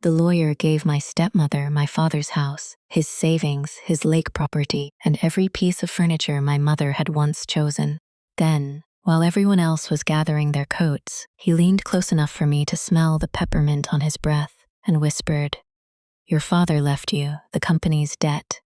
The lawyer gave my stepmother my father's house, his savings, his lake property, and every piece of furniture my mother had once chosen. Then, while everyone else was gathering their coats, he leaned close enough for me to smell the peppermint on his breath and whispered, "Your father left you the company's debt."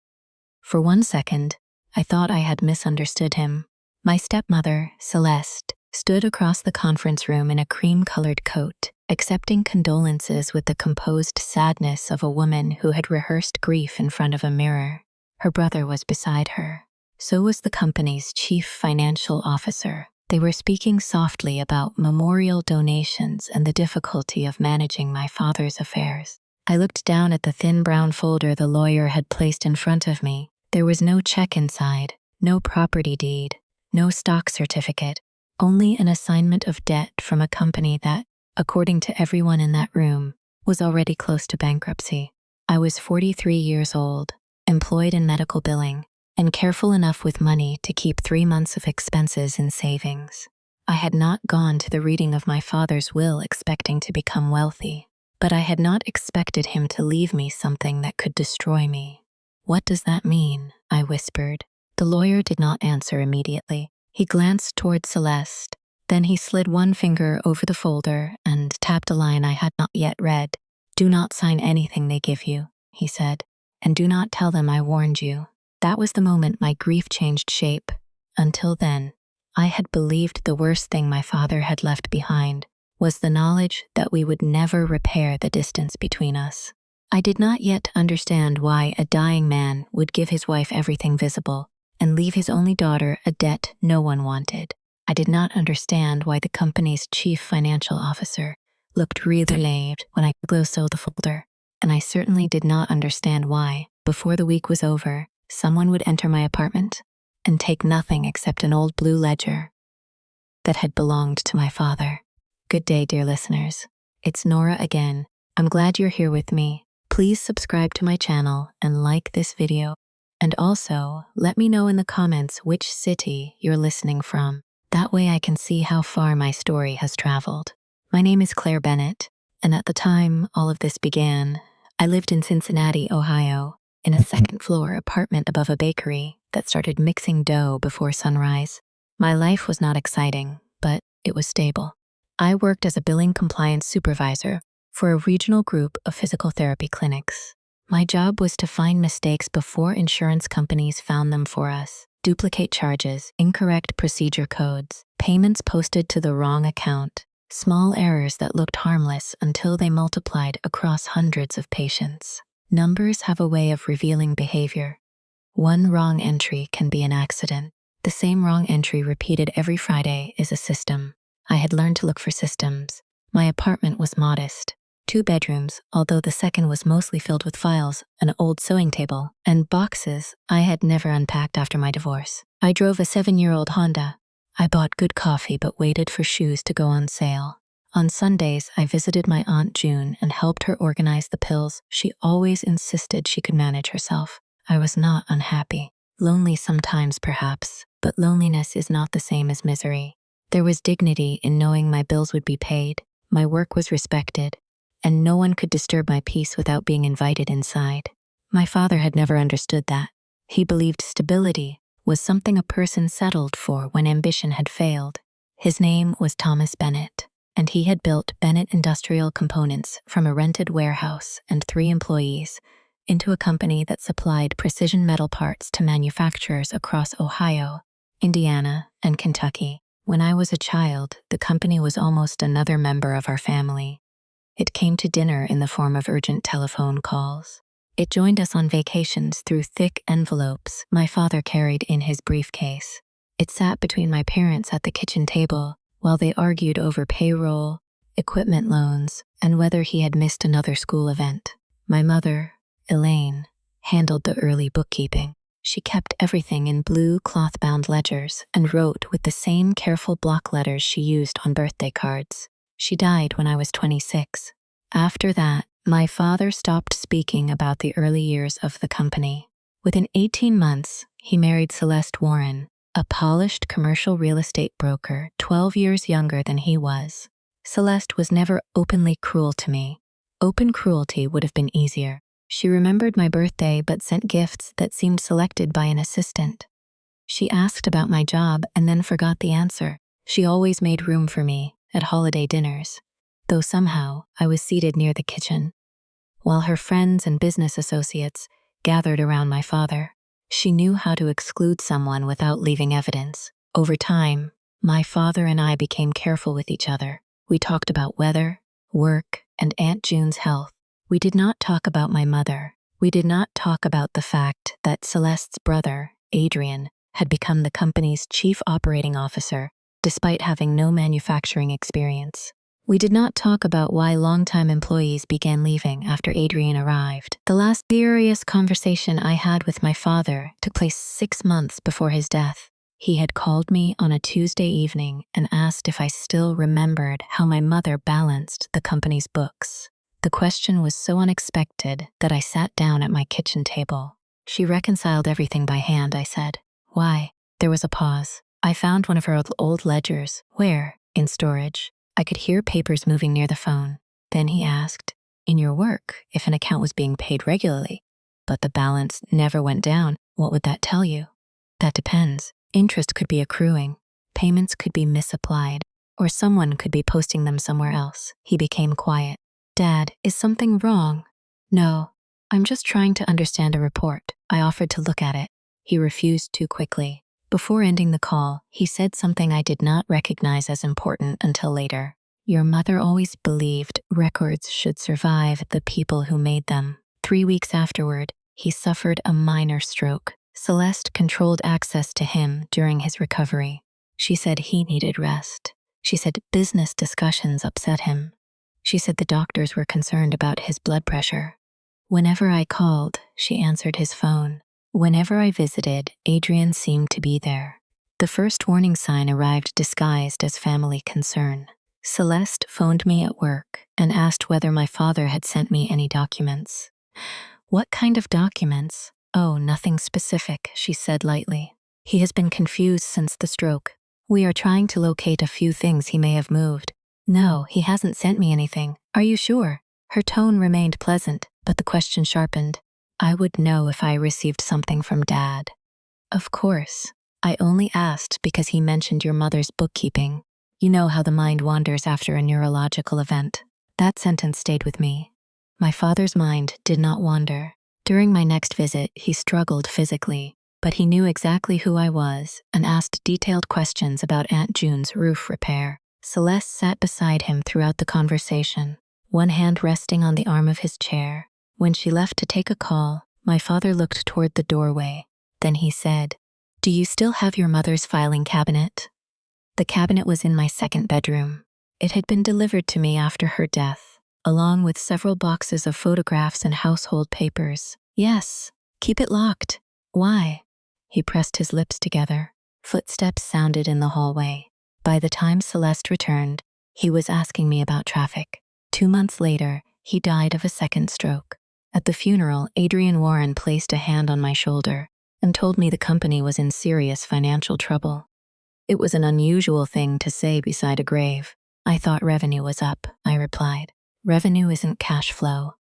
For 1 second, I thought I had misunderstood him. My stepmother, Celeste, stood across the conference room in a cream-colored coat, accepting condolences with the composed sadness of a woman who had rehearsed grief in front of a mirror. Her brother was beside her. So was the company's chief financial officer. They were speaking softly about memorial donations and the difficulty of managing my father's affairs. I looked down at the thin brown folder the lawyer had placed in front of me. There was no check inside, no property deed, no stock certificate, only an assignment of debt from a company that, according to everyone in that room, was already close to bankruptcy. I was 43 years old, employed in medical billing, and careful enough with money to keep 3 months of expenses in savings. I had not gone to the reading of my father's will expecting to become wealthy, but I had not expected him to leave me something that could destroy me. "What does that mean?" I whispered. The lawyer did not answer immediately. He glanced toward Celeste. Then he slid one finger over the folder and tapped a line I had not yet read. "Do not sign anything they give you," he said, "and do not tell them I warned you." That was the moment my grief changed shape. Until then, I had believed the worst thing my father had left behind was the knowledge that we would never repair the distance between us. I did not yet understand why a dying man would give his wife everything visible and leave his only daughter a debt no one wanted. I did not understand why the company's chief financial officer looked really relieved when I closed the folder, and I certainly did not understand why, before the week was over, someone would enter my apartment and take nothing except an old blue ledger that had belonged to my father. Good day, dear listeners. It's Nora again. I'm glad you're here with me. Please subscribe to my channel and like this video. And also, let me know in the comments which city you're listening from. That way I can see how far my story has traveled. My name is Claire Bennett, and at the time all of this began, I lived in Cincinnati, Ohio, in a second-floor apartment above a bakery that started mixing dough before sunrise. My life was not exciting, but it was stable. I worked as a billing compliance supervisor for a regional group of physical therapy clinics. My job was to find mistakes before insurance companies found them for us. Duplicate charges, incorrect procedure codes, payments posted to the wrong account, small errors that looked harmless until they multiplied across hundreds of patients. Numbers have a way of revealing behavior. One wrong entry can be an accident. The same wrong entry repeated every Friday is a system. I had learned to look for systems. My apartment was modest. 2 bedrooms, although the second was mostly filled with files, an old sewing table, and boxes I had never unpacked after my divorce. I drove a 7-year-old Honda. I bought good coffee but waited for shoes to go on sale. On Sundays, I visited my Aunt June and helped her organize the pills. She always insisted she could manage herself. I was not unhappy. Lonely sometimes, perhaps, but loneliness is not the same as misery. There was dignity in knowing my bills would be paid, my work was respected, and no one could disturb my peace without being invited inside. My father had never understood that. He believed stability was something a person settled for when ambition had failed. His name was Thomas Bennett, and he had built Bennett Industrial Components from a rented warehouse and 3 employees into a company that supplied precision metal parts to manufacturers across Ohio, Indiana, and Kentucky. When I was a child, the company was almost another member of our family. It came to dinner in the form of urgent telephone calls. It joined us on vacations through thick envelopes my father carried in his briefcase. It sat between my parents at the kitchen table while they argued over payroll, equipment loans, and whether he had missed another school event. My mother, Elaine, handled the early bookkeeping. She kept everything in blue cloth-bound ledgers and wrote with the same careful block letters she used on birthday cards. She died when I was 26. After that, my father stopped speaking about the early years of the company. Within 18 months, he married Celeste Warren, a polished commercial real estate broker 12 years younger than he was. Celeste was never openly cruel to me. Open cruelty would have been easier. She remembered my birthday but sent gifts that seemed selected by an assistant. She asked about my job and then forgot the answer. She always made room for me at holiday dinners, though somehow I was seated near the kitchen, while her friends and business associates gathered around my father. She knew how to exclude someone without leaving evidence. Over time, my father and I became careful with each other. We talked about weather, work, and Aunt June's health. We did not talk about my mother. We did not talk about the fact that Celeste's brother, Adrian, had become the company's chief operating officer, despite having no manufacturing experience. We did not talk about why longtime employees began leaving after Adrian arrived. The last serious conversation I had with my father took place 6 months before his death. He had called me on a Tuesday evening and asked if I still remembered how my mother balanced the company's books. The question was so unexpected that I sat down at my kitchen table. She reconciled everything by hand, I said. Why? There was a pause. I found one of her old ledgers. Where? In storage. I could hear papers moving near the phone. Then he asked, in your work, if an account was being paid regularly, but the balance never went down, what would that tell you? That depends. Interest could be accruing, payments could be misapplied, or someone could be posting them somewhere else. He became quiet. Dad, is something wrong? No, I'm just trying to understand a report. I offered to look at it. He refused too quickly. Before ending the call, he said something I did not recognize as important until later. Your mother always believed records should survive the people who made them. 3 weeks afterward, he suffered a minor stroke. Celeste controlled access to him during his recovery. She said he needed rest. She said business discussions upset him. She said the doctors were concerned about his blood pressure. Whenever I called, she answered his phone. Whenever I visited, Adrian seemed to be there. The first warning sign arrived disguised as family concern. Celeste phoned me at work and asked whether my father had sent me any documents. What kind of documents? Oh, nothing specific, she said lightly. He has been confused since the stroke. We are trying to locate a few things he may have moved. No, he hasn't sent me anything. Are you sure? Her tone remained pleasant, but the question sharpened. I would know if I received something from Dad. Of course. I only asked because he mentioned your mother's bookkeeping. You know how the mind wanders after a neurological event. That sentence stayed with me. My father's mind did not wander. During my next visit, he struggled physically, but he knew exactly who I was and asked detailed questions about Aunt June's roof repair. Celeste sat beside him throughout the conversation, one hand resting on the arm of his chair. When she left to take a call, my father looked toward the doorway. Then he said, "Do you still have your mother's filing cabinet?" The cabinet was in my second bedroom. It had been delivered to me after her death, along with several boxes of photographs and household papers. Yes, keep it locked. Why? He pressed his lips together. Footsteps sounded in the hallway. By the time Celeste returned, he was asking me about traffic. 2 months later, he died of a second stroke. At the funeral, Adrian Warren placed a hand on my shoulder and told me the company was in serious financial trouble. It was an unusual thing to say beside a grave. I thought revenue was up, I replied. Revenue isn't cash flow.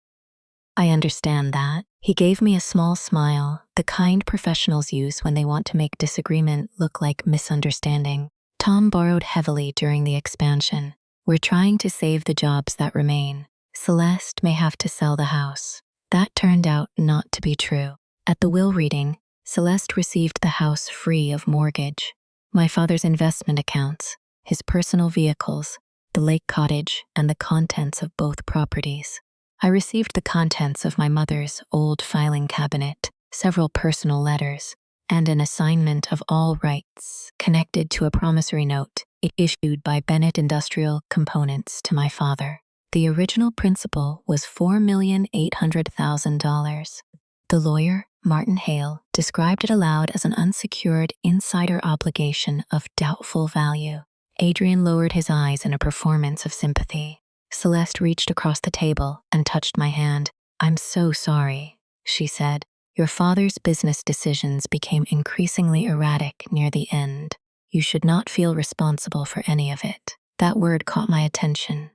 I understand that. He gave me a small smile, the kind professionals use when they want to make disagreement look like misunderstanding. Tom borrowed heavily during the expansion. We're trying to save the jobs that remain. Celeste may have to sell the house. That turned out not to be true. At the will reading, Celeste received the house free of mortgage. My father's investment accounts, his personal vehicles, the lake cottage, and the contents of both properties. I received the contents of my mother's old filing cabinet, several personal letters, and an assignment of all rights connected to a promissory note issued by Bennett Industrial Components to my father. The original principal was $4,800,000. The lawyer, Martin Hale, described it aloud as an unsecured insider obligation of doubtful value. Adrian lowered his eyes in a performance of sympathy. Celeste reached across the table and touched my hand. "I'm so sorry," she said. "Your father's business decisions became increasingly erratic near the end. You should not feel responsible for any of it." That word caught my attention.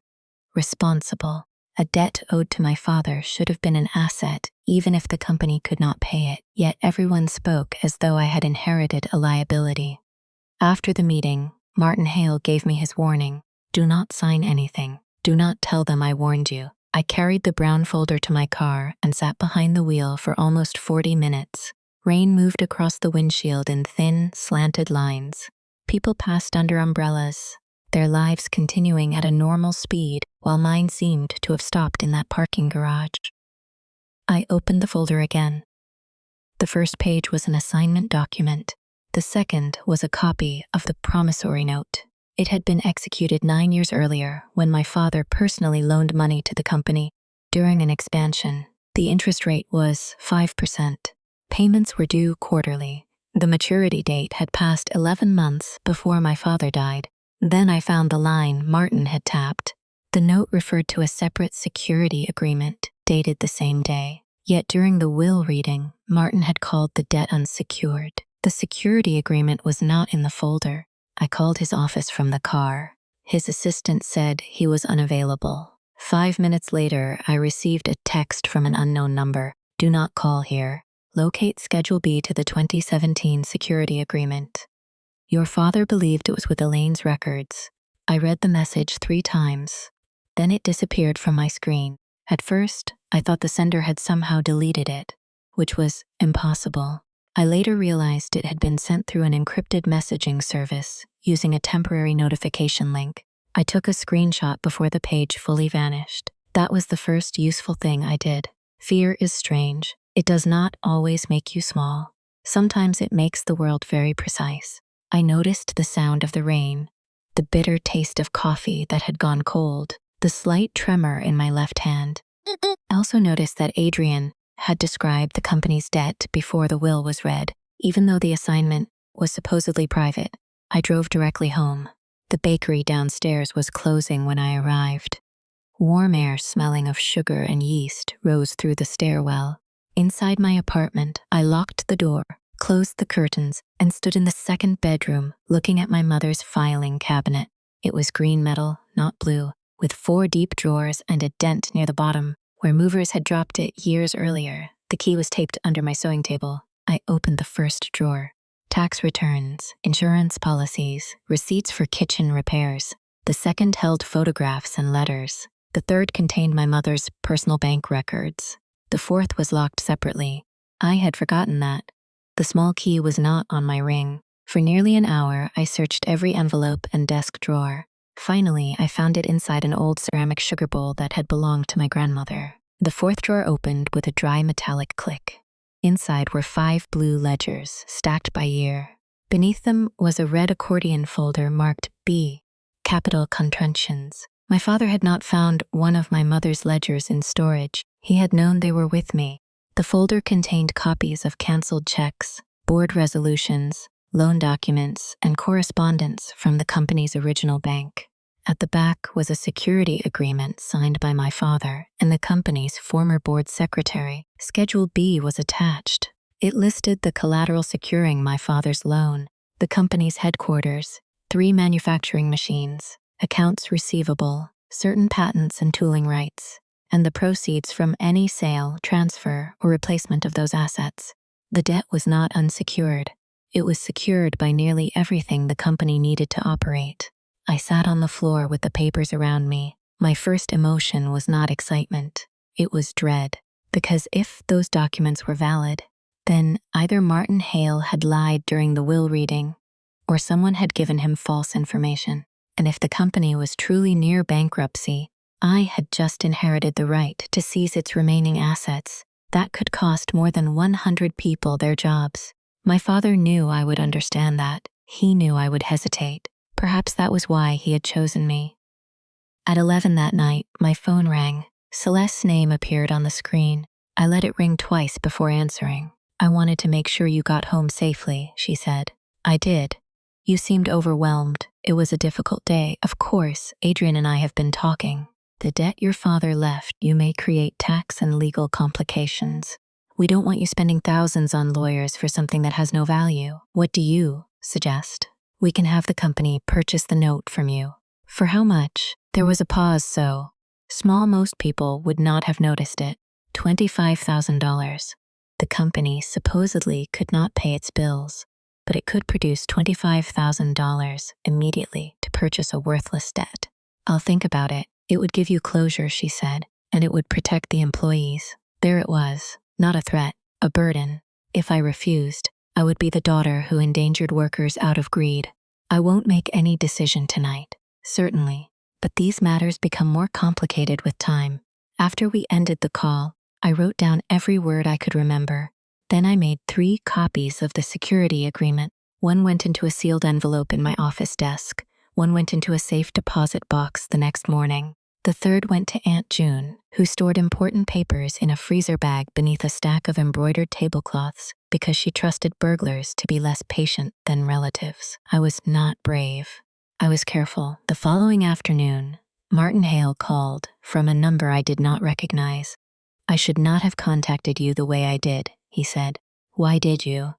Responsible. A debt owed to my father should have been an asset, even if the company could not pay it, yet everyone spoke as though I had inherited a liability. After the meeting, Martin Hale gave me his warning. Do not sign anything. Do not tell them I warned you. I carried the brown folder to my car and sat behind the wheel for almost 40 minutes. Rain moved across the windshield in thin, slanted lines. People passed under umbrellas, their lives continuing at a normal speed while mine seemed to have stopped in that parking garage. I opened the folder again. The first page was an assignment document. The second was a copy of the promissory note. It had been executed 9 years earlier when my father personally loaned money to the company during an expansion. The interest rate was 5%. Payments were due quarterly. The maturity date had passed 11 months before my father died. Then I found the line Martin had tapped. The note referred to a separate security agreement dated the same day. Yet during the will reading, Martin had called the debt unsecured. The security agreement was not in the folder. I called his office from the car. His assistant said he was unavailable. 5 minutes later, I received a text from an unknown number. Do not call here. Locate Schedule B to the 2017 security agreement. Your father believed it was with Elaine's records. I read the message 3 times. Then it disappeared from my screen. At first, I thought the sender had somehow deleted it, which was impossible. I later realized it had been sent through an encrypted messaging service using a temporary notification link. I took a screenshot before the page fully vanished. That was the first useful thing I did. Fear is strange. It does not always make you small. Sometimes it makes the world very precise. I noticed the sound of the rain, the bitter taste of coffee that had gone cold, the slight tremor in my left hand. I also noticed that Adrian had described the company's debt before the will was read. Even though the assignment was supposedly private, I drove directly home. The bakery downstairs was closing when I arrived. Warm air smelling of sugar and yeast rose through the stairwell. Inside my apartment, I locked the door, closed the curtains, and stood in the second bedroom looking at my mother's filing cabinet. It was green metal, not blue, with 4 deep drawers and a dent near the bottom, where movers had dropped it years earlier. The key was taped under my sewing table. I opened the first drawer. Tax returns, insurance policies, receipts for kitchen repairs. The second held photographs and letters. The third contained my mother's personal bank records. The fourth was locked separately. I had forgotten that. The small key was not on my ring. For nearly an hour, I searched every envelope and desk drawer. Finally, I found it inside an old ceramic sugar bowl that had belonged to my grandmother. The fourth drawer opened with a dry metallic click. Inside were 5 blue ledgers, stacked by year. Beneath them was a red accordion folder marked B, capital contributions. My father had not found one of my mother's ledgers in storage. He had known they were with me. The folder contained copies of canceled checks, board resolutions, loan documents, and correspondence from the company's original bank. At the back was a security agreement signed by my father and the company's former board secretary. Schedule B was attached. It listed the collateral securing my father's loan, the company's headquarters, 3 manufacturing machines, accounts receivable, certain patents and tooling rights, and the proceeds from any sale, transfer, or replacement of those assets. The debt was not unsecured. It was secured by nearly everything the company needed to operate. I sat on the floor with the papers around me. My first emotion was not excitement. It was dread. Because if those documents were valid, then either Martin Hale had lied during the will reading, or someone had given him false information. And if the company was truly near bankruptcy, I had just inherited the right to seize its remaining assets. That could cost more than 100 people their jobs. My father knew I would understand that. He knew I would hesitate. Perhaps that was why he had chosen me. At 11 that night, my phone rang. Celeste's name appeared on the screen. I let it ring twice before answering. I wanted to make sure you got home safely, she said. I did. You seemed overwhelmed. It was a difficult day. Of course, Adrian and I have been talking. The debt your father left you may create tax and legal complications. We don't want you spending thousands on lawyers for something that has no value. What do you suggest? We can have the company purchase the note from you. For how much? There was a pause, so Small, most people would not have noticed it. $25,000. The company supposedly could not pay its bills, but it could produce $25,000 immediately to purchase a worthless debt. I'll think about it. It would give you closure, she said, and it would protect the employees. There it was, not a threat, a burden. If I refused, I would be the daughter who endangered workers out of greed. I won't make any decision tonight, certainly, but these matters become more complicated with time. After we ended the call, I wrote down every word I could remember. Then I made 3 copies of the security agreement. One went into a sealed envelope in my office desk. One went into a safe deposit box the next morning. The third went to Aunt June, who stored important papers in a freezer bag beneath a stack of embroidered tablecloths because she trusted burglars to be less patient than relatives. I was not brave. I was careful. The following afternoon, Martin Hale called from a number I did not recognize. I should not have contacted you the way I did, he said. Why did you?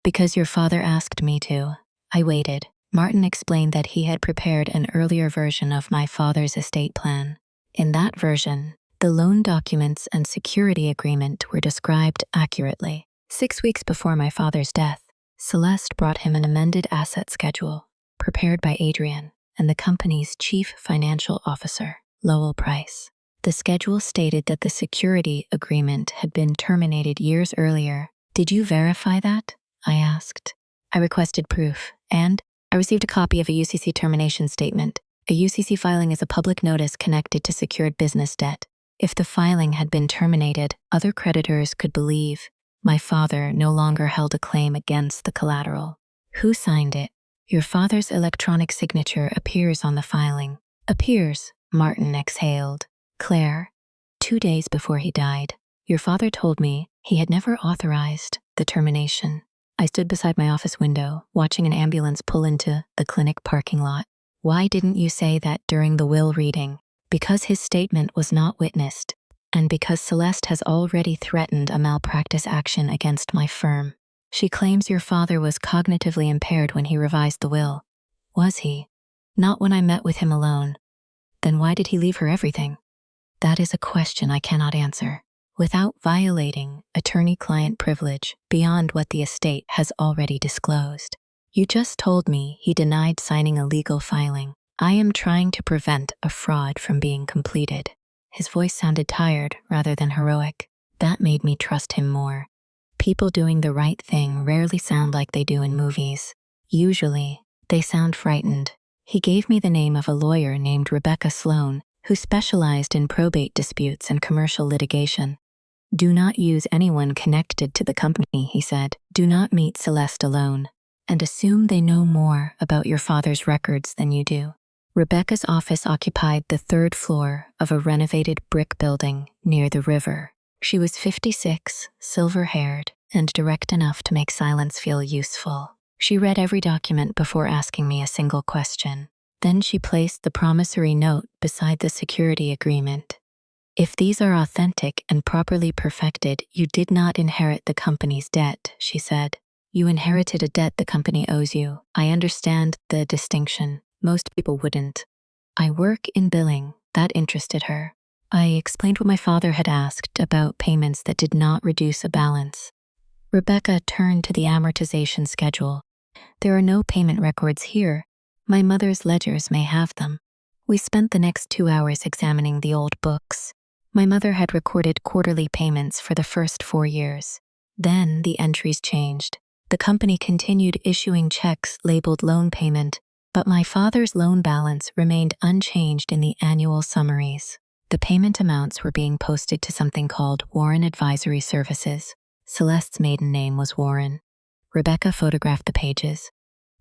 Because your father asked me to. I waited. Martin explained that he had prepared an earlier version of my father's estate plan. In that version, the loan documents and security agreement were described accurately. 6 weeks before my father's death, Celeste brought him an amended asset schedule, prepared by Adrian and the company's chief financial officer, Lowell Price. The schedule stated that the security agreement had been terminated years earlier. Did you verify that? I asked. I requested proof, and I received a copy of a UCC termination statement. A UCC filing is a public notice connected to secured business debt. If the filing had been terminated, other creditors could believe my father no longer held a claim against the collateral. Who signed it? Your father's electronic signature appears on the filing. Appears, Martin exhaled. Claire, 2 days before he died, your father told me he had never authorized the termination. I stood beside my office window, watching an ambulance pull into the clinic parking lot. Why didn't you say that during the will reading? Because his statement was not witnessed, and because Celeste has already threatened a malpractice action against my firm. She claims your father was cognitively impaired when he revised the will. Was he? Not when I met with him alone. Then why did he leave her everything? That is a question I cannot answer. Without violating attorney-client privilege beyond what the estate has already disclosed. You just told me he denied signing a legal filing. I am trying to prevent a fraud from being completed. His voice sounded tired rather than heroic. That made me trust him more. People doing the right thing rarely sound like they do in movies. Usually, they sound frightened. He gave me the name of a lawyer named Rebecca Sloan, who specialized in probate disputes and commercial litigation. Do not use anyone connected to the company, he said. Do not meet Celeste alone, and assume they know more about your father's records than you do. Rebecca's office occupied the 3rd floor of a renovated brick building near the river. She was 56, silver-haired, and direct enough to make silence feel useful. She read every document before asking me a single question. Then she placed the promissory note beside the security agreement. If these are authentic and properly perfected, you did not inherit the company's debt, she said. You inherited a debt the company owes you. I understand the distinction. Most people wouldn't. I work in billing. That interested her. I explained what my father had asked about payments that did not reduce a balance. Rebecca turned to the amortization schedule. There are no payment records here. My mother's ledgers may have them. We spent the next 2 hours examining the old books. My mother had recorded quarterly payments for the first 4 years. Then the entries changed. The company continued issuing checks labeled loan payment, but my father's loan balance remained unchanged in the annual summaries. The payment amounts were being posted to something called Warren Advisory Services. Celeste's maiden name was Warren. Rebecca photographed the pages.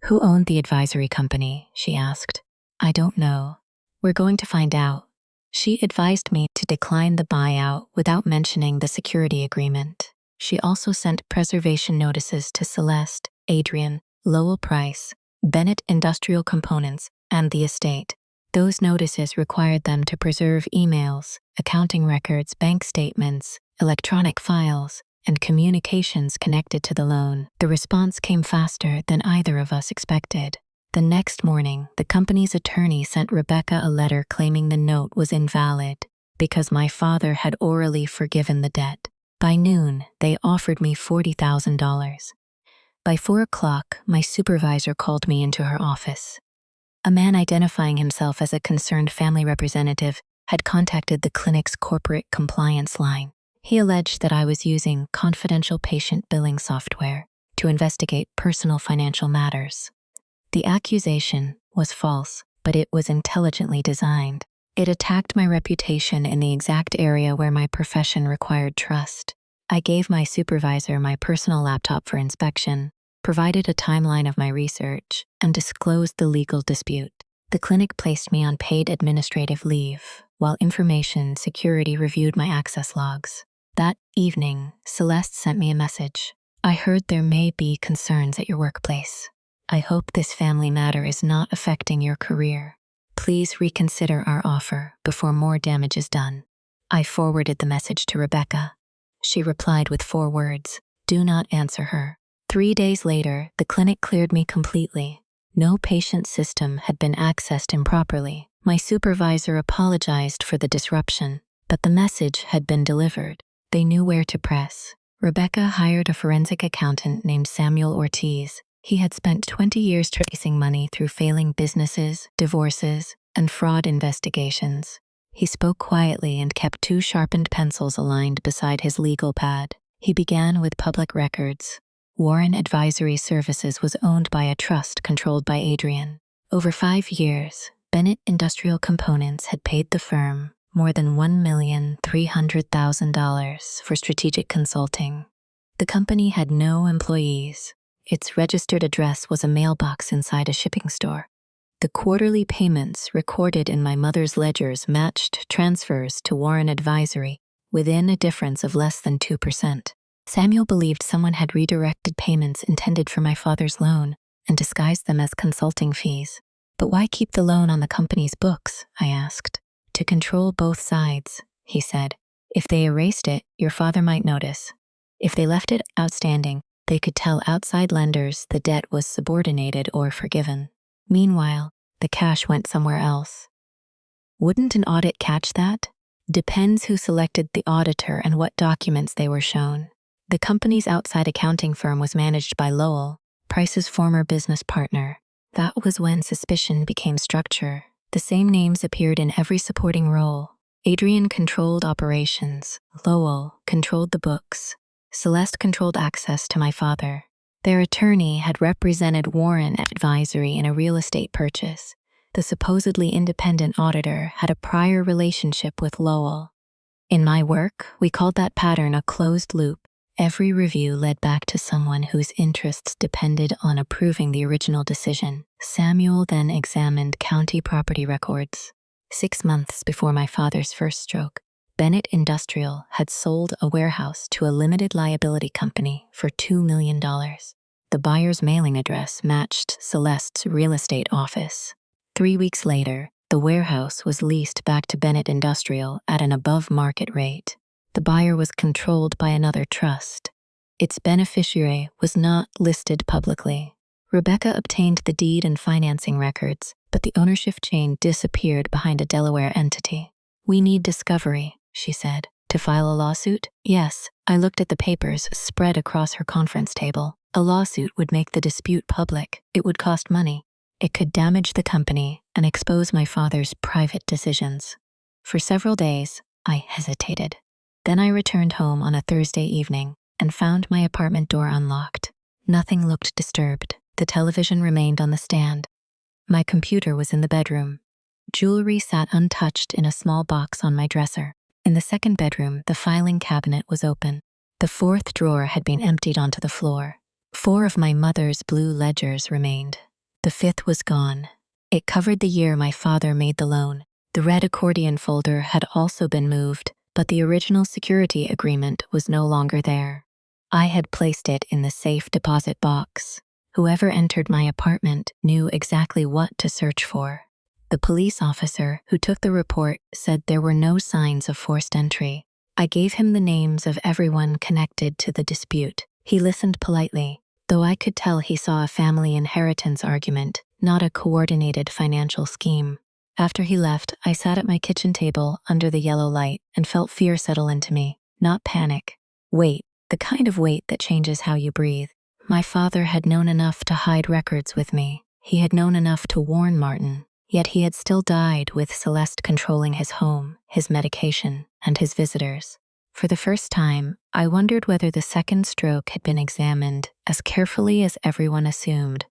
Who owned the advisory company? She asked. I don't know. We're going to find out. She advised me to decline the buyout without mentioning the security agreement. She also sent preservation notices to Celeste, Adrian, Lowell Price, Bennett Industrial Components, and the estate. Those notices required them to preserve emails, accounting records, bank statements, electronic files, and communications connected to the loan. The response came faster than either of us expected. The next morning, the company's attorney sent Rebecca a letter claiming the note was invalid. because my father had orally forgiven the debt. By noon, they offered me $40,000. By 4 o'clock, my supervisor called me into her office. A man identifying himself as a concerned family representative had contacted the clinic's corporate compliance line. He alleged that I was using confidential patient billing software to investigate personal financial matters. The accusation was false, but it was intelligently designed. It attacked my reputation in the exact area where my profession required trust. I gave my supervisor my personal laptop for inspection, provided a timeline of my research, and disclosed the legal dispute. The clinic placed me on paid administrative leave, while information security reviewed my access logs. That evening, Celeste sent me a message. I heard there may be concerns at your workplace. I hope this family matter is not affecting your career. Please reconsider our offer before more damage is done. I forwarded the message to Rebecca. She replied with 4 words, "Do not answer her." 3 days later, the clinic cleared me completely. No patient system had been accessed improperly. My supervisor apologized for the disruption, but the message had been delivered. They knew where to press. Rebecca hired a forensic accountant named Samuel Ortiz. He had spent 20 years tracing money through failing businesses, divorces, and fraud investigations. He spoke quietly and kept 2 sharpened pencils aligned beside his legal pad. He began with public records. Warren Advisory Services was owned by a trust controlled by Adrian. Over 5 years, Bennett Industrial Components had paid the firm more than $1,300,000 for strategic consulting. The company had no employees. Its registered address was a mailbox inside a shipping store. The quarterly payments recorded in my mother's ledgers matched transfers to Warren Advisory within a difference of less than 2%. Samuel believed someone had redirected payments intended for my father's loan and disguised them as consulting fees. But why keep the loan on the company's books? I asked. To control both sides, he said. If they erased it, your father might notice. If they left it outstanding, they could tell outside lenders the debt was subordinated or forgiven. Meanwhile, the cash went somewhere else. Wouldn't an audit catch that? Depends who selected the auditor and what documents they were shown. The company's outside accounting firm was managed by Lowell, Price's former business partner. That was when suspicion became structure. The same names appeared in every supporting role. Adrian controlled operations. Lowell controlled the books. Celeste controlled access to my father. Their attorney had represented Warren Advisory in a real estate purchase. The supposedly independent auditor had a prior relationship with Lowell. In my work, we called that pattern a closed loop. Every review led back to someone whose interests depended on approving the original decision. Samuel then examined county property records. 6 months before my father's first stroke, Bennett Industrial had sold a warehouse to a limited liability company for $2 million. The buyer's mailing address matched Celeste's real estate office. 3 weeks later, the warehouse was leased back to Bennett Industrial at an above-market rate. The buyer was controlled by another trust. Its beneficiary was not listed publicly. Rebecca obtained the deed and financing records, but the ownership chain disappeared behind a Delaware entity. "We need discovery," she said. "To file a lawsuit?" "Yes." I looked at the papers spread across her conference table. A lawsuit would make the dispute public. It would cost money. It could damage the company and expose my father's private decisions. For several days, I hesitated. Then I returned home on a Thursday evening and found my apartment door unlocked. Nothing looked disturbed. The television remained on the stand. My computer was in the bedroom. Jewelry sat untouched in a small box on my dresser. In the second bedroom, the filing cabinet was open. The 4th drawer had been emptied onto the floor. 4 of my mother's blue ledgers remained. The 5th was gone. It covered the year my father made the loan. The red accordion folder had also been moved, but the original security agreement was no longer there. I had placed it in the safe deposit box. Whoever entered my apartment knew exactly what to search for. The police officer who took the report said there were no signs of forced entry. I gave him the names of everyone connected to the dispute. He listened politely, though I could tell he saw a family inheritance argument, not a coordinated financial scheme. After he left, I sat at my kitchen table under the yellow light and felt fear settle into me, not panic. Wait, the kind of wait that changes how you breathe. My father had known enough to hide records with me. He had known enough to warn Martin, yet he had still died with Celeste controlling his home, his medication, and his visitors. For the first time, I wondered whether the second stroke had been examined as carefully as everyone assumed.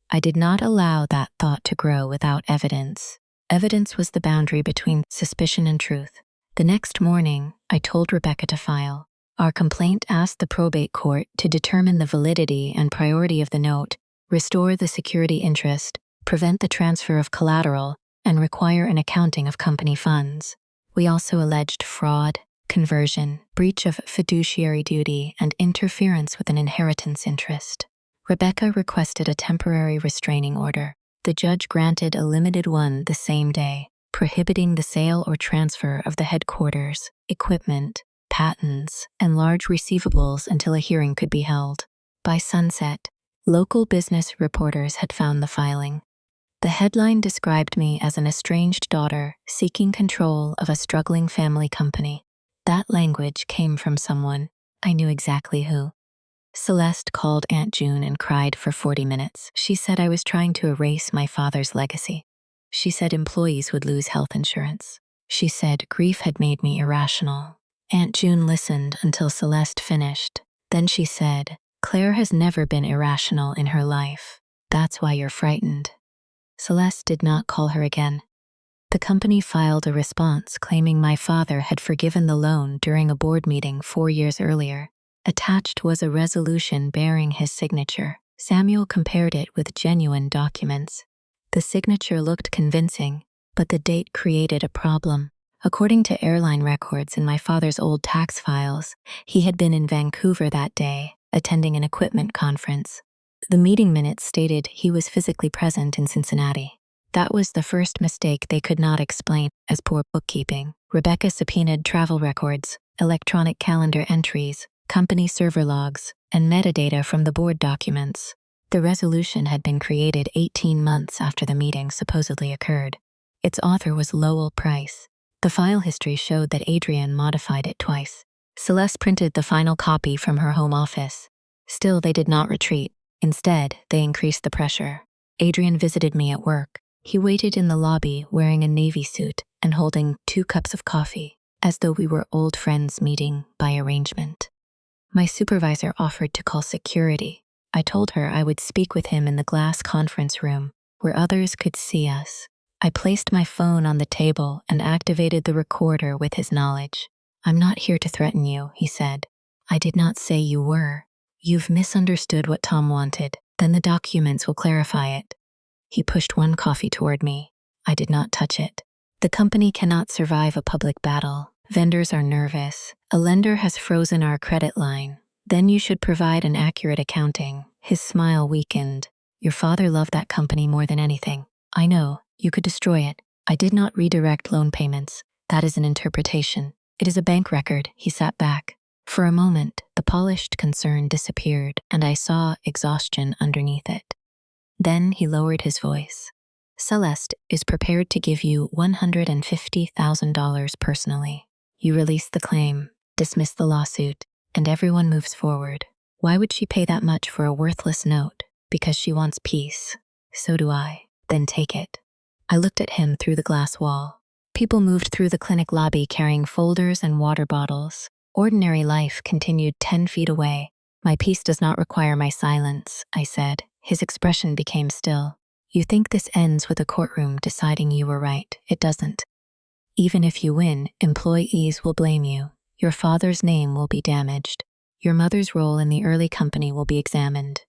I did not allow that thought to grow without evidence. Evidence was the boundary between suspicion and truth. The next morning, I told Rebecca to file. Our complaint asked the probate court to determine the validity and priority of the note, restore the security interest, prevent the transfer of collateral, and require an accounting of company funds. We also alleged fraud, conversion, breach of fiduciary duty, and interference with an inheritance interest. Rebecca requested a temporary restraining order. The judge granted a limited one the same day, prohibiting the sale or transfer of the headquarters, equipment, patents, and large receivables until a hearing could be held. By sunset, local business reporters had found the filing. The headline described me as an estranged daughter seeking control of a struggling family company. That language came from someone. I knew exactly who. Celeste called Aunt June and cried for 40 minutes. She said I was trying to erase my father's legacy. She said employees would lose health insurance. She said grief had made me irrational. Aunt June listened until Celeste finished. Then she said, "Claire has never been irrational in her life. That's why you're frightened." Celeste did not call her again. The company filed a response claiming my father had forgiven the loan during a board meeting 4 years earlier. Attached was a resolution bearing his signature. Samuel compared it with genuine documents. The signature looked convincing, but the date created a problem. According to airline records in my father's old tax files, he had been in Vancouver that day, attending an equipment conference. The meeting minutes stated he was physically present in Cincinnati. That was the first mistake they could not explain as poor bookkeeping. Rebecca subpoenaed travel records, electronic calendar entries, company server logs, and metadata from the board documents. The resolution had been created 18 months after the meeting supposedly occurred. Its author was Lowell Price. The file history showed that Adrian modified it twice. Celeste printed the final copy from her home office. Still, they did not retreat. Instead, they increased the pressure. Adrian visited me at work. He waited in the lobby wearing a navy suit and holding 2 cups of coffee, as though we were old friends meeting by arrangement. My supervisor offered to call security. I told her I would speak with him in the glass conference room, where others could see us. I placed my phone on the table and activated the recorder with his knowledge. "I'm not here to threaten you," he said. "I did not say you were. You've misunderstood what Tom wanted. Then the documents will clarify it." He pushed 1 coffee toward me. I did not touch it. "The company cannot survive a public battle. Vendors are nervous. A lender has frozen our credit line. Then you should provide an accurate accounting." His smile weakened. "Your father loved that company more than anything. I know. You could destroy it. I did not redirect loan payments. That is an interpretation. It is a bank record." He sat back. For a moment, the polished concern disappeared, and I saw exhaustion underneath it. Then he lowered his voice. "Celeste is prepared to give you $150,000 personally. You release the claim, dismiss the lawsuit, and everyone moves forward. Why would she pay that much for a worthless note? Because she wants peace. So do I. Then take it." I looked at him through the glass wall. People moved through the clinic lobby carrying folders and water bottles. Ordinary life continued 10 feet away. "My peace does not require my silence," I said. His expression became still. "You think this ends with a courtroom deciding you were right. It doesn't. Even if you win, employees will blame you. Your father's name will be damaged. Your mother's role in the early company will be examined.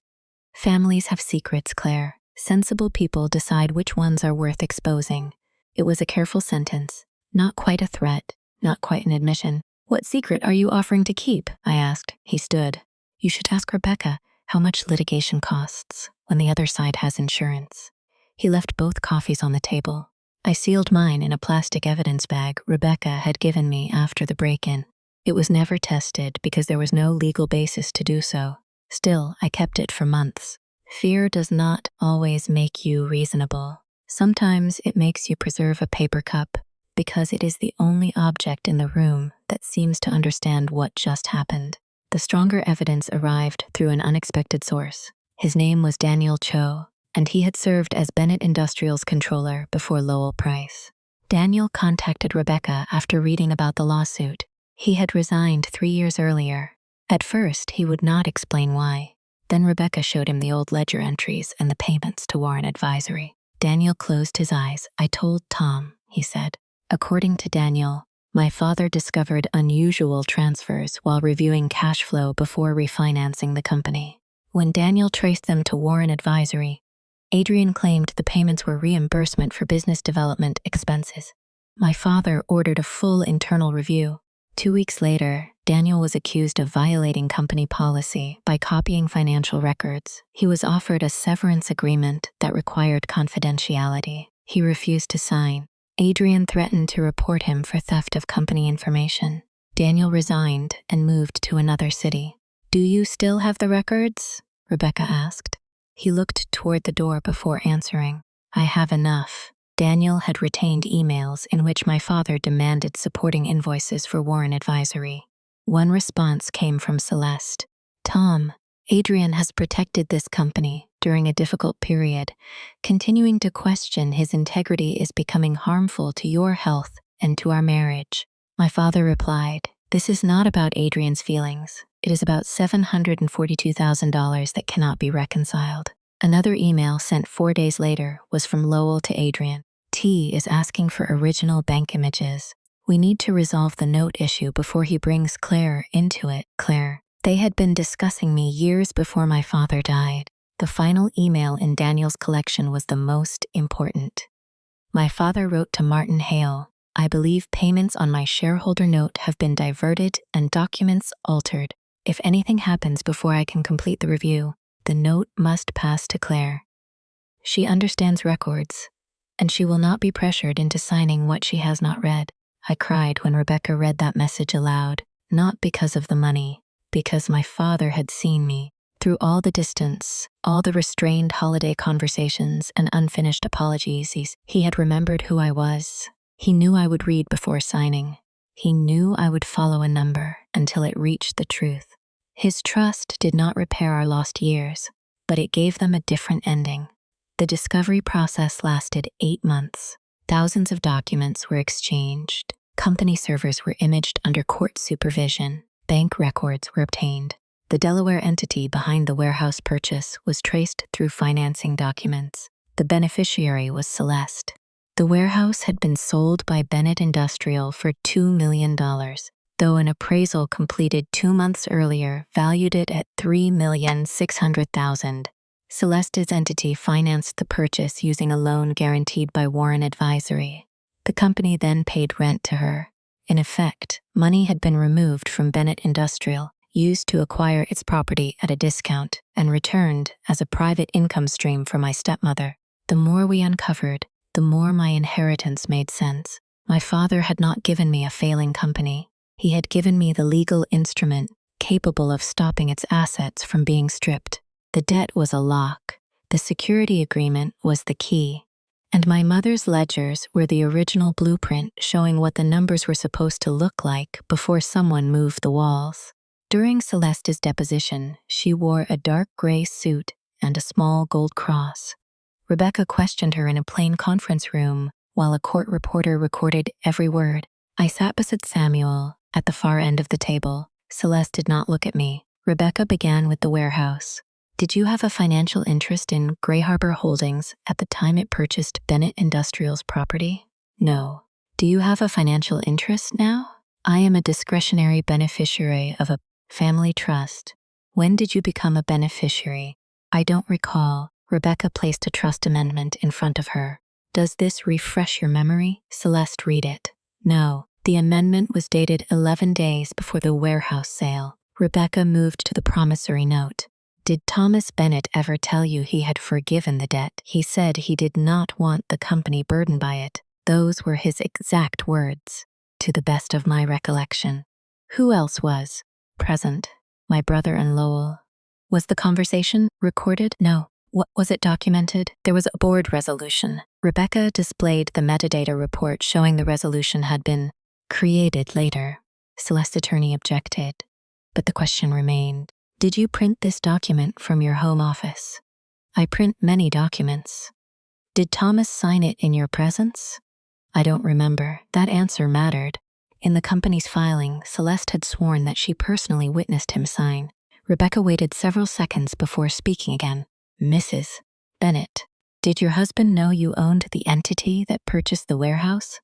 Families have secrets, Claire. Sensible people decide which ones are worth exposing." It was a careful sentence, not quite a threat, not quite an admission. "What secret are you offering to keep?" I asked. He stood. "You should ask Rebecca how much litigation costs when the other side has insurance." He left both coffees on the table. I sealed mine in a plastic evidence bag Rebecca had given me after the break-in. It was never tested because there was no legal basis to do so. Still, I kept it for months. Fear does not always make you reasonable. Sometimes it makes you preserve a paper cup because it is the only object in the room that seems to understand what just happened. The stronger evidence arrived through an unexpected source. His name was Daniel Cho, and he had served as Bennett Industrial's controller before Lowell Price. Daniel contacted Rebecca after reading about the lawsuit. He had resigned 3 years earlier. At first, he would not explain why. Then Rebecca showed him the old ledger entries and the payments to Warren Advisory. Daniel closed his eyes. "I told Tom," he said. According to Daniel, my father discovered unusual transfers while reviewing cash flow before refinancing the company. When Daniel traced them to Warren Advisory, Adrian claimed the payments were reimbursement for business development expenses. My father ordered a full internal review. 2 weeks later, Daniel was accused of violating company policy by copying financial records. He was offered a severance agreement that required confidentiality. He refused to sign. Adrian threatened to report him for theft of company information. Daniel resigned and moved to another city. "Do you still have the records?" Rebecca asked. He looked toward the door before answering. "I have enough." Daniel had retained emails in which my father demanded supporting invoices for Warren Advisory. One response came from Celeste. "Tom, Adrian has protected this company during a difficult period. Continuing to question his integrity is becoming harmful to your health and to our marriage." My father replied, "This is not about Adrian's feelings. It is about $742,000 that cannot be reconciled." Another email sent 4 days later was from Lowell to Adrian. "T is asking for original bank images. We need to resolve the note issue before he brings Claire into it. Claire. They had been discussing me years before my father died." The final email in Daniel's collection was the most important. My father wrote to Martin Hale, "I believe payments on my shareholder note have been diverted and documents altered. If anything happens before I can complete the review, the note must pass to Claire. She understands records, and she will not be pressured into signing what she has not read." I cried when Rebecca read that message aloud, not because of the money, because my father had seen me. Through all the distance, all the restrained holiday conversations and unfinished apologies, he had remembered who I was. He knew I would read before signing. He knew I would follow a number until it reached the truth. His trust did not repair our lost years, but it gave them a different ending. The discovery process lasted 8 months. Thousands of documents were exchanged. Company servers were imaged under court supervision. Bank records were obtained. The Delaware entity behind the warehouse purchase was traced through financing documents. The beneficiary was Celeste. The warehouse had been sold by Bennett Industrial for $2 million, though an appraisal completed 2 months earlier valued it at $3,600,000. Celeste's entity financed the purchase using a loan guaranteed by Warren Advisory. The company then paid rent to her. In effect, money had been removed from Bennett Industrial, used to acquire its property at a discount, and returned as a private income stream for my stepmother. The more we uncovered, the more my inheritance made sense. My father had not given me a failing company. He had given me the legal instrument capable of stopping its assets from being stripped. The debt was a lock. The security agreement was the key. And my mother's ledgers were the original blueprint showing what the numbers were supposed to look like before someone moved the walls. During Celeste's deposition, she wore a dark gray suit and a small gold cross. Rebecca questioned her in a plain conference room while a court reporter recorded every word. I sat beside Samuel at the far end of the table. Celeste did not look at me. Rebecca began with the warehouse. "Did you have a financial interest in Gray Harbor Holdings at the time it purchased Bennett Industrial's property?" "No." "Do you have a financial interest now?" "I am a discretionary beneficiary of a family trust." "When did you become a beneficiary?" "I don't recall." Rebecca placed a trust amendment in front of her. "Does this refresh your memory?" Celeste read it. "No." The amendment was dated 11 days before the warehouse sale. Rebecca moved to the promissory note. "Did Thomas Bennett ever tell you he had forgiven the debt? He said he did not want the company burdened by it." Those were his exact words, to the best of my recollection. Who else was present? My brother and Lowell. Was the conversation recorded? No. Was it documented? There was a board resolution. Rebecca displayed the metadata report showing the resolution had been created later. Celeste's attorney objected, but the question remained. Did you print this document from your home office? I print many documents. Did Thomas sign it in your presence? I don't remember. That answer mattered. In the company's filing, Celeste had sworn that she personally witnessed him sign. Rebecca waited several seconds before speaking again. Mrs. Bennett, did your husband know you owned the entity that purchased the warehouse?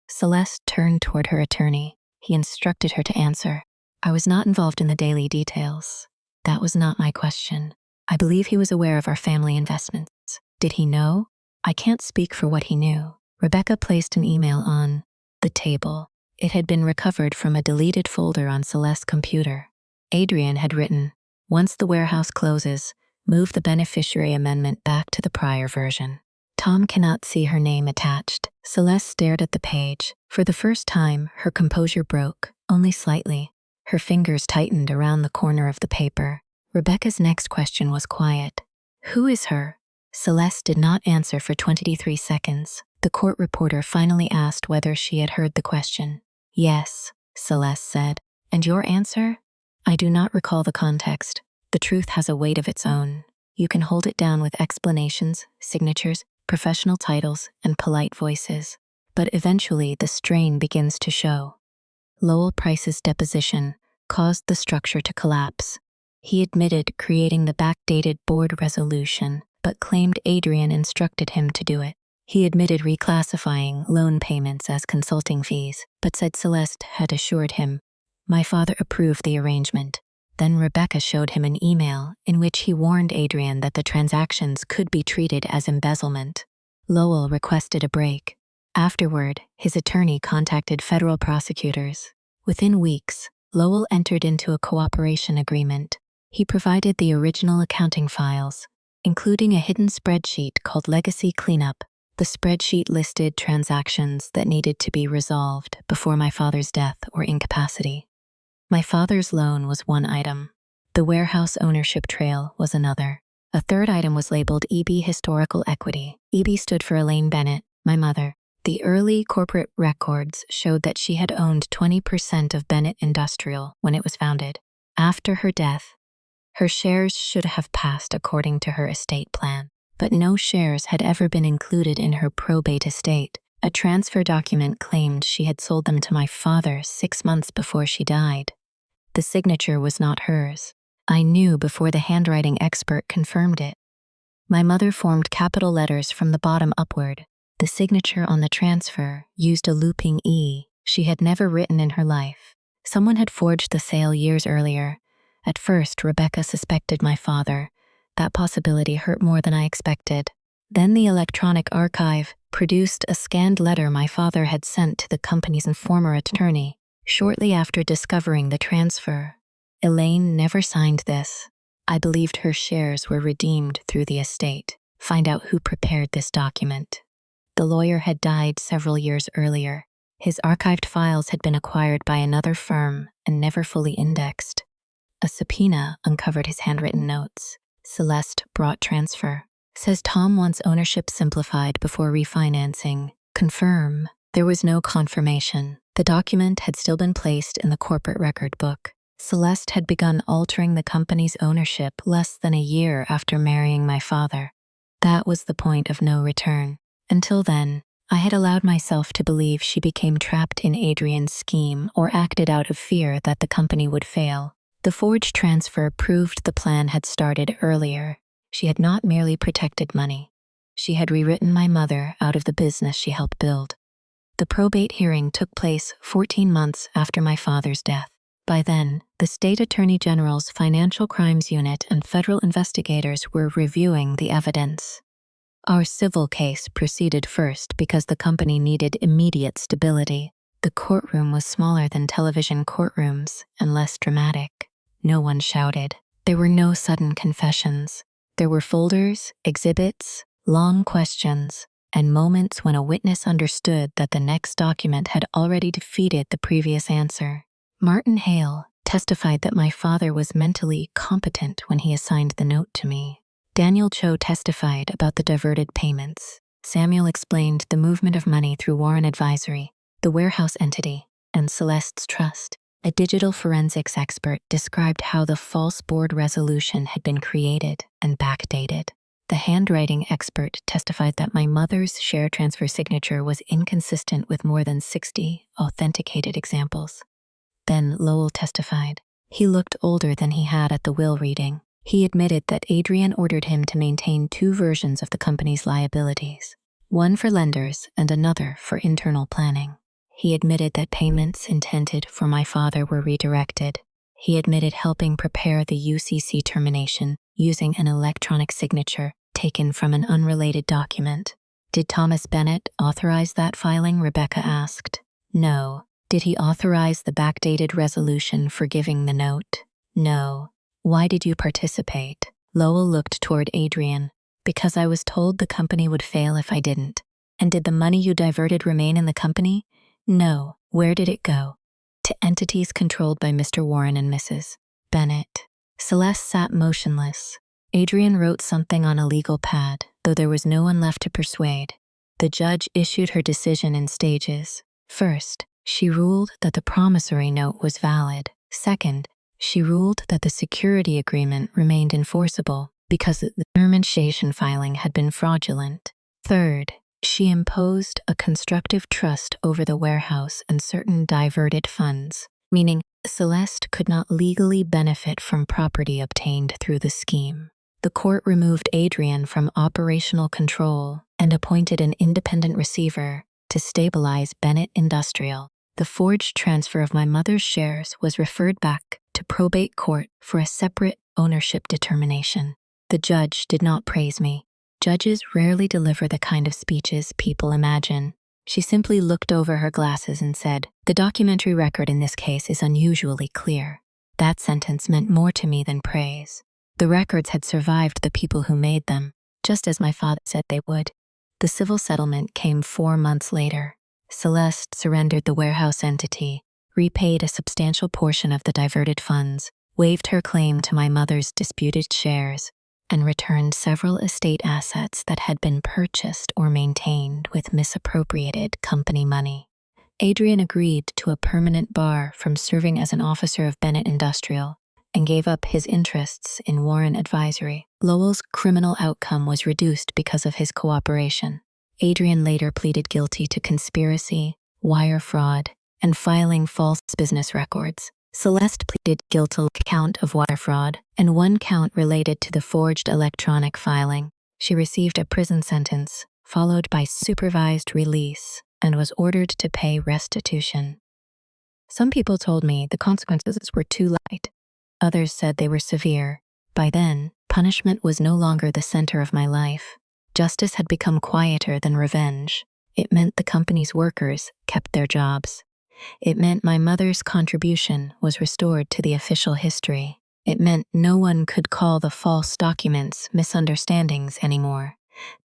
Celeste turned toward her attorney. He instructed her to answer. I was not involved in the daily details. That was not my question. I believe he was aware of our family investments. Did he know? I can't speak for what he knew. Rebecca placed an email on the table. It had been recovered from a deleted folder on Celeste's computer. Adrian had written, once the warehouse closes, move the beneficiary amendment back to the prior version. Tom cannot see her name attached. Celeste stared at the page. For the first time, her composure broke, only slightly. Her fingers tightened around the corner of the paper. Rebecca's next question was quiet. Who is her? Celeste did not answer for 23 seconds. The court reporter finally asked whether she had heard the question. Yes, Celeste said. And your answer? I do not recall the context. The truth has a weight of its own. You can hold it down with explanations, signatures, professional titles, and polite voices. But eventually the strain begins to show. Lowell Price's deposition caused the structure to collapse. He admitted creating the backdated board resolution, but claimed Adrian instructed him to do it. He admitted reclassifying loan payments as consulting fees, but said Celeste had assured him, my father approved the arrangement. Then Rebecca showed him an email in which he warned Adrian that the transactions could be treated as embezzlement. Lowell requested a break. Afterward, his attorney contacted federal prosecutors. Within weeks, Lowell entered into a cooperation agreement. He provided the original accounting files, including a hidden spreadsheet called Legacy Cleanup. The spreadsheet listed transactions that needed to be resolved before my father's death or incapacity. My father's loan was one item. The warehouse ownership trail was another. A third item was labeled EB Historical Equity. EB stood for Elaine Bennett, my mother. The early corporate records showed that she had owned 20% of Bennett Industrial when it was founded. After her death, her shares should have passed according to her estate plan, but no shares had ever been included in her probate estate. A transfer document claimed she had sold them to my father 6 months before she died. The signature was not hers. I knew before the handwriting expert confirmed it. My mother formed capital letters from the bottom upward. The signature on the transfer used a looping E she had never written in her life. Someone had forged the sale years earlier. At first, Rebecca suspected my father. That possibility hurt more than I expected. Then the electronic archive produced a scanned letter my father had sent to the company's former attorney. Shortly after discovering the transfer, Elaine never signed this. I believed her shares were redeemed through the estate. Find out who prepared this document. The lawyer had died several years earlier. His archived files had been acquired by another firm and never fully indexed. A subpoena uncovered his handwritten notes. Celeste brought transfer. Says Tom wants ownership simplified before refinancing. Confirm. There was no confirmation. The document had still been placed in the corporate record book. Celeste had begun altering the company's ownership less than a year after marrying my father. That was the point of no return. Until then, I had allowed myself to believe she became trapped in Adrian's scheme or acted out of fear that the company would fail. The forged transfer proved the plan had started earlier. She had not merely protected money. She had rewritten my mother out of the business she helped build. The probate hearing took place 14 months after my father's death. By then, the State Attorney General's Financial Crimes Unit and federal investigators were reviewing the evidence. Our civil case proceeded first because the company needed immediate stability. The courtroom was smaller than television courtrooms and less dramatic. No one shouted. There were no sudden confessions. There were folders, exhibits, long questions, and moments when a witness understood that the next document had already defeated the previous answer. Martin Hale testified that my father was mentally competent when he assigned the note to me. Daniel Cho testified about the diverted payments. Samuel explained the movement of money through Warren Advisory, the warehouse entity, and Celeste's trust. A digital forensics expert described how the false board resolution had been created and backdated. The handwriting expert testified that my mother's share transfer signature was inconsistent with more than 60 authenticated examples. Then Lowell testified. He looked older than he had at the will reading. He admitted that Adrian ordered him to maintain 2 versions of the company's liabilities, one for lenders and another for internal planning. He admitted that payments intended for my father were redirected. He admitted helping prepare the UCC termination using an electronic signature taken from an unrelated document. Did Thomas Bennett authorize that filing? Rebecca asked. No. Did he authorize the backdated resolution for giving the note? No. Why did you participate? Lowell looked toward Adrian. Because I was told the company would fail if I didn't. And did the money you diverted remain in the company? No. Where did it go? To entities controlled by Mr. Warren and Mrs. Bennett. Celeste sat motionless. Adrian wrote something on a legal pad, though there was no one left to persuade. The judge issued her decision in stages. First, she ruled that the promissory note was valid. Second, she ruled that the security agreement remained enforceable because the termination filing had been fraudulent. Third, she imposed a constructive trust over the warehouse and certain diverted funds, meaning Celeste could not legally benefit from property obtained through the scheme. The court removed Adrian from operational control and appointed an independent receiver to stabilize Bennett Industrial. The forged transfer of my mother's shares was referred back to probate court for a separate ownership determination. The judge did not praise me. Judges rarely deliver the kind of speeches people imagine. She simply looked over her glasses and said, "The documentary record in this case is unusually clear." That sentence meant more to me than praise. The records had survived the people who made them, just as my father said they would. The civil settlement came 4 months later. Celeste surrendered the warehouse entity, repaid a substantial portion of the diverted funds, waived her claim to my mother's disputed shares, and returned several estate assets that had been purchased or maintained with misappropriated company money. Adrian agreed to a permanent bar from serving as an officer of Bennett Industrial and gave up his interests in Warren Advisory. Lowell's criminal outcome was reduced because of his cooperation. Adrian later pleaded guilty to conspiracy, wire fraud, and filing false business records. Celeste pleaded guilty to a count of wire fraud and 1 count related to the forged electronic filing. She received a prison sentence, followed by supervised release, and was ordered to pay restitution. Some people told me the consequences were too light. Others said they were severe. By then, punishment was no longer the center of my life. Justice had become quieter than revenge. It meant the company's workers kept their jobs. It meant my mother's contribution was restored to the official history. It meant no one could call the false documents misunderstandings anymore.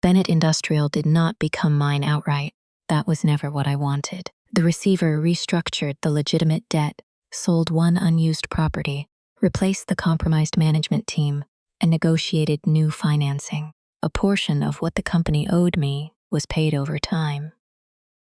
Bennett Industrial did not become mine outright. That was never what I wanted. The receiver restructured the legitimate debt, sold one unused property, replaced the compromised management team, and negotiated new financing. A portion of what the company owed me was paid over time.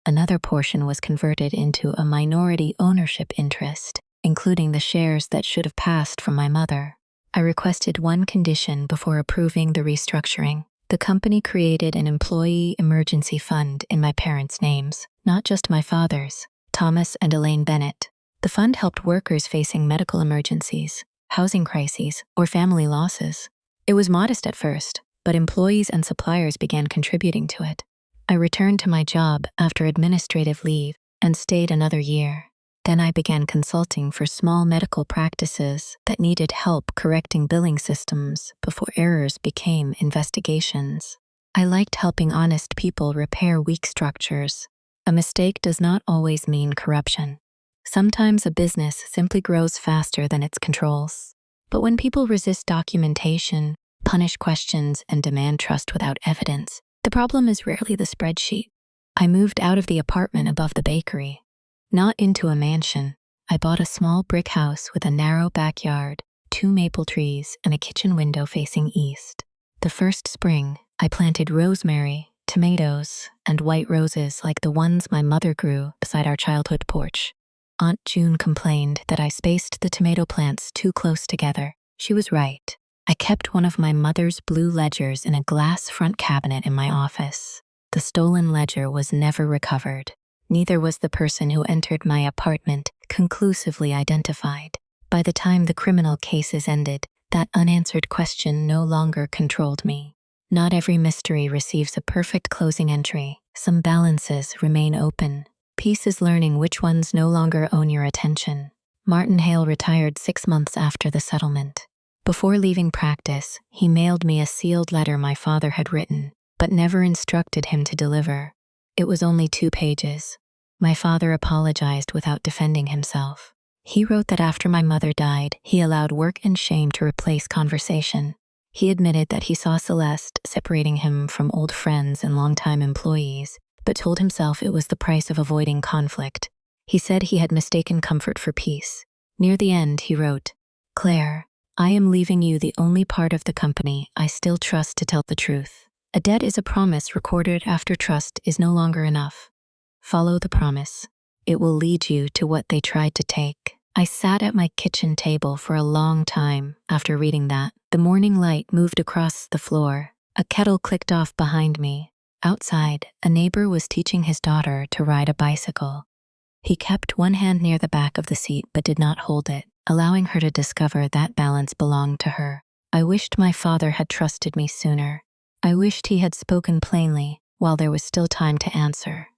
Another portion was converted into a minority ownership interest, including the shares that should have passed from my mother. I requested one condition before approving the restructuring. The company created an employee emergency fund in my parents' names, not just my father's, Thomas and Elaine Bennett. The fund helped workers facing medical emergencies, housing crises, or family losses. It was modest at first, but employees and suppliers began contributing to it. I returned to my job after administrative leave and stayed another year. Then I began consulting for small medical practices that needed help correcting billing systems before errors became investigations. I liked helping honest people repair weak structures. A mistake does not always mean corruption. Sometimes a business simply grows faster than its controls. But when people resist documentation, punish questions, and demand trust without evidence, the problem is rarely the spreadsheet. I moved out of the apartment above the bakery, not into a mansion. I bought a small brick house with a narrow backyard, 2 maple trees, and a kitchen window facing east. The first spring, I planted rosemary, tomatoes, and white roses like the ones my mother grew beside our childhood porch. Aunt June complained that I spaced the tomato plants too close together. She was right. I kept one of my mother's blue ledgers in a glass front cabinet in my office. The stolen ledger was never recovered. Neither was the person who entered my apartment conclusively identified. By the time the criminal cases ended, that unanswered question no longer controlled me. Not every mystery receives a perfect closing entry. Some balances remain open. Peace is learning which ones no longer own your attention. Martin Hale retired 6 months after the settlement. Before leaving practice, he mailed me a sealed letter my father had written, but never instructed him to deliver. It was only 2 pages. My father apologized without defending himself. He wrote that after my mother died, he allowed work and shame to replace conversation. He admitted that he saw Celeste separating him from old friends and longtime employees, but told himself it was the price of avoiding conflict. He said he had mistaken comfort for peace. Near the end, he wrote, "Claire, I am leaving you the only part of the company I still trust to tell the truth. A debt is a promise recorded after trust is no longer enough. Follow the promise. It will lead you to what they tried to take." I sat at my kitchen table for a long time after reading that. The morning light moved across the floor. A kettle clicked off behind me. Outside, a neighbor was teaching his daughter to ride a bicycle. He kept one hand near the back of the seat but did not hold it, allowing her to discover that balance belonged to her. I wished my father had trusted me sooner. I wished he had spoken plainly while there was still time to answer.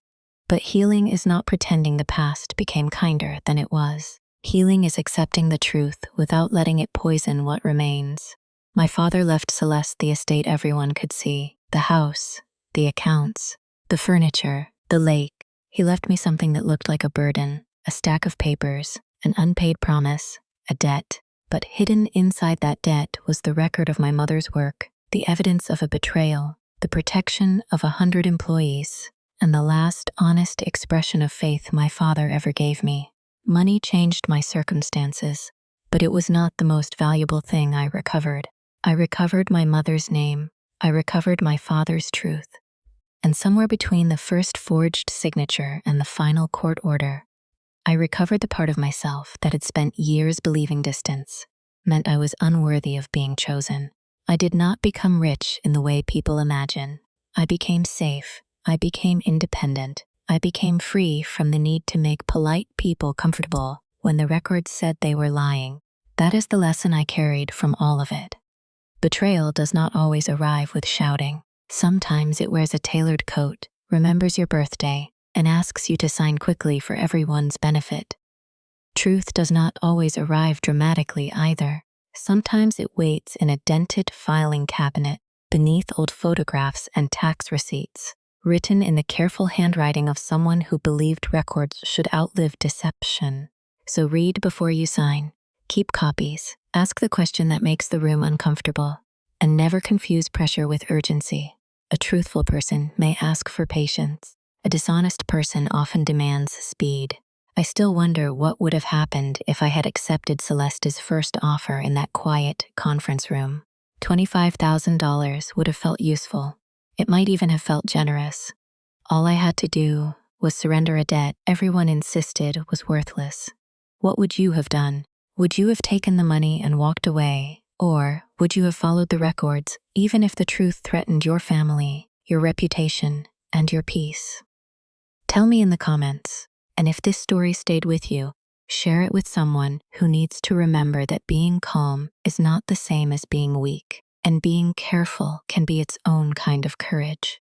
But healing is not pretending the past became kinder than it was. Healing is accepting the truth without letting it poison what remains. My father left Celeste the estate everyone could see, the house, the accounts, the furniture, the lake. He left me something that looked like a burden, a stack of papers, an unpaid promise, a debt. But hidden inside that debt was the record of my mother's work, the evidence of a betrayal, the protection of 100 employees, and the last honest expression of faith my father ever gave me. Money changed my circumstances, but it was not the most valuable thing I recovered. I recovered my mother's name. I recovered my father's truth. And somewhere between the first forged signature and the final court order, I recovered the part of myself that had spent years believing distance meant I was unworthy of being chosen. I did not become rich in the way people imagine. I became safe. I became independent. I became free from the need to make polite people comfortable when the records said they were lying. That is the lesson I carried from all of it. Betrayal does not always arrive with shouting. Sometimes it wears a tailored coat, remembers your birthday, and asks you to sign quickly for everyone's benefit. Truth does not always arrive dramatically either. Sometimes it waits in a dented filing cabinet beneath old photographs and tax receipts, written in the careful handwriting of someone who believed records should outlive deception. So read before you sign. Keep copies. Ask the question that makes the room uncomfortable. And never confuse pressure with urgency. A truthful person may ask for patience. A dishonest person often demands speed. I still wonder what would have happened if I had accepted Celeste's first offer in that quiet conference room. $25,000 would have felt useful. It might even have felt generous. All I had to do was surrender a debt everyone insisted was worthless. What would you have done? Would you have taken the money and walked away? Or would you have followed the records, even if the truth threatened your family, your reputation, and your peace? Tell me in the comments. And if this story stayed with you, share it with someone who needs to remember that being calm is not the same as being weak, and being careful can be its own kind of courage.